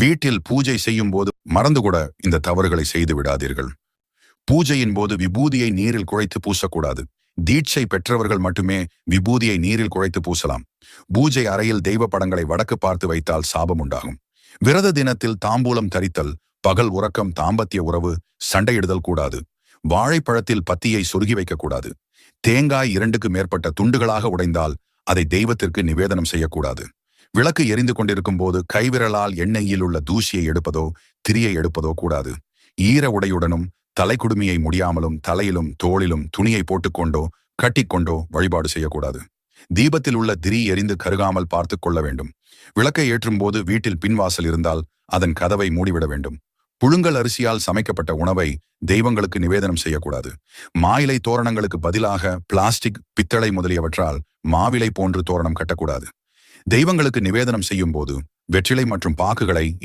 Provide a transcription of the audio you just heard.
வீட்டில் பூஜை செய்யும் போது மறந்து கூட இந்த தவறுகளை செய்து விடாதீர்கள். பூஜையின் போது விபூதியை நீரில் குழைத்து பூசக்கூடாது. தீட்சை பெற்றவர்கள் மட்டுமே விபூதியை நீரில் குழைத்து பூசலாம். பூஜை அறையில் தெய்வ படங்களை வடக்கு பார்த்து வைத்தால் சாபம் உண்டாகும். விரத தினத்தில் தாம்பூலம் தரித்தல், பகல் உறக்கம், தாம்பத்திய உறவு, சண்டையிடுதல் கூடாது. வாழைப்பழத்தில் பத்தியை சொருகி வைக்கக்கூடாது. தேங்காய் 2க்கு மேற்பட்ட துண்டுகளாக உடைந்தால் அதை தெய்வத்திற்கு நிவேதனம் செய்யக்கூடாது. விளக்கு எரிந்து கொண்டிருக்கும் போது கைவிரலால் எண்ணெயில் உள்ள தூசியை எடுப்பதோ திரியை எடுப்பதோ கூடாது. ஈர உடையுடனும் தலைக்குடுமியை முடியாமலும் தலையிலும் தோளிலும் துணியை போட்டுக்கொண்டோ கட்டிக்கொண்டோ வழிபாடு செய்யக்கூடாது. தீபத்தில் உள்ள திரி எரிந்து கருகாமல் பார்த்து கொள்ள வேண்டும். விளக்கை ஏற்றும் போது வீட்டில் பின்வாசல் இருந்தால் அதன் கதவை மூடிவிட வேண்டும். புழுங்கல் அரிசியால் சமைக்கப்பட்ட உணவை தெய்வங்களுக்கு நிவேதனம் செய்யக்கூடாது. மாயிலை தோரணங்களுக்கு பதிலாக பிளாஸ்டிக், பித்தளை முதலியவற்றால் மாவிலை போன்று தோரணம் கட்டக்கூடாது. தெய்வங்களுக்கு நிவேதனம் செய்யும் போது வெற்றிலை மற்றும் பாக்குகளை